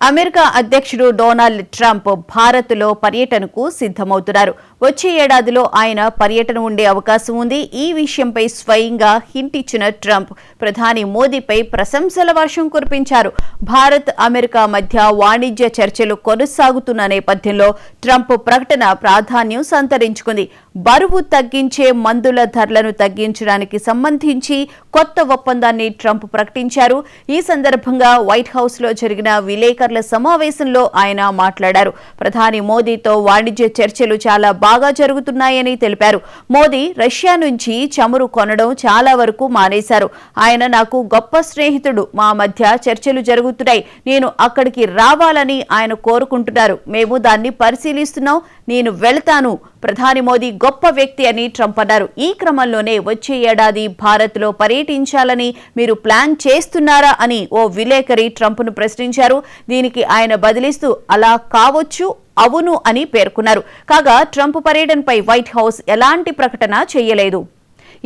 America అధ్యక్షుడు Donald Trump భారత్లో పర్యటనకు సిద్ధమవుతున్నారు. వచ్చే ఏడాదిలో ఆయన పర్యటన ఉండే అవకాశం ఉంది. ఈ విషయంపై స్వయంగా హింట్ ఇచ్చిన ట్రంప్ ప్రధాని మోదీపై ప్రశంసల వర్షం కురిపించారు. భారత్ అమెరికా మధ్య వాణిజ్య చర్చలు కొనసాగుతున్న నేపథ్యంలో ట్రంప్ ప్రకటన ప్రాధాన్యం సంతరించుకుంది. బరువు తగ్గించే మందుల ధరలను తగ్గించడానికి సంబంధించి కొత్త ఒప్పందాన్ని ట్రంప్ ప్రకటించారు. ఈ సందర్భంగా వైట్ హౌస్లో జరిగిన విలేకరుల సమావేశంలో ఆయన మాట్లాడారు. ప్రధాని మోదీతో వాణిజ్య చర్చలు చాలా బాగా జరుగుతున్నాయని తెలిపారు. మోదీ రష్యా నుంచి చమురు కొనడం చాలా వరకు మానేశారు. ఆయన నాకు గొప్ప స్నేహితుడు. మా మధ్య చర్చలు జరుగుతున్నాయి. నేను అక్కడికి రావాలని ఆయన కోరుకుంటున్నారు. మేము దాన్ని పరిశీలిస్తున్నాం. నేను వెళ్తాను. ప్రధాని మోదీ గొప్ప వ్యక్తి అని ట్రంప్ అన్నారు. ఈ క్రమంలోనే వచ్చే ఏడాది భారత్లో పర్యటించాలని మీరు ప్లాన్ చేస్తున్నారా అని ఓ విలేకరి ట్రంప్ను ప్రశ్నించారు. దీనికి ఆయన బదిలిస్తూ అలా కావచ్చు, అవును అని పేర్కొన్నారు. కాగా ట్రంప్ పర్యటనపై వైట్ హౌస్ ఎలాంటి ప్రకటన చేయలేదు.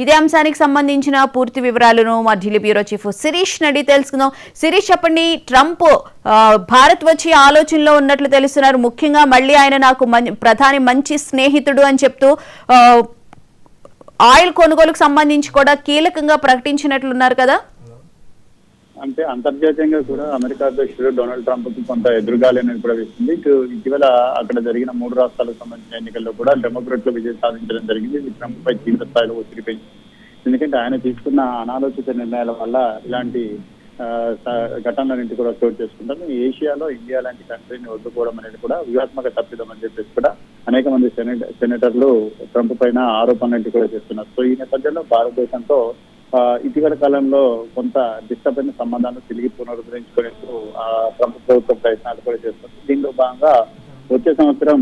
ఇదే అంశానికి సంబంధించిన పూర్తి వివరాలను మా ఢిల్లీ బ్యూరో చీఫ్ శిరీష్ నడి తెలుసుకుందాం. శిరీష్, చెప్పండి. ట్రంప్ భారత్ వచ్చి ఆలోచనలో ఉన్నట్లు తెలుస్తున్నారు. ముఖ్యంగా మళ్ళీ ఆయన నాకు ప్రధాని మంచి స్నేహితుడు అని చెప్తూ ఆయిల్ కొనుగోలుకు సంబంధించి కూడా కీలకంగా ప్రకటించినట్లున్నారు కదా. అంటే అంతర్జాతీయంగా కూడా అమెరికా అధ్యక్షుడు డొనాల్డ్ ట్రంప్ కి కొంత ఎదురుగాలి అనేది కూడా వేస్తుంది. ఇటీవల అక్కడ జరిగిన 3 రాష్ట్రాలకు సంబంధించిన ఎన్నికల్లో కూడా డెమోక్రాట్లు విజయం సాధించడం జరిగింది. ఇది ట్రంప్ పై తీవ్ర స్థాయిలో ఒత్తిడి పెంచింది. ఎందుకంటే ఆయన తీసుకున్న అనాలోచిత నిర్ణయాల వల్ల ఇలాంటి ఘటనలన్నింటి కూడా చోటు చేసుకుంటారు. ఏషియాలో ఇండియా లాంటి కంట్రీని వదులుకోవడం అనేది కూడా వ్యూహాత్మక తప్పిదం అని చెప్పేసి కూడా అనేక మంది సెనేటర్లు ట్రంప్ పైన ఆరోపణలు కూడా చేస్తున్నారు. సో ఈ నేపథ్యంలో భారతదేశంతో ఇటీవల కాలంలో కొంత డిస్టర్బ్ అయిన సంబంధాలను తిరిగి పునరుద్ధరించుకునేందుకు ట్రంప్ ప్రభుత్వం ప్రయత్నాలు కూడా చేస్తుంది. దీనిలో భాగంగా వచ్చే సంవత్సరం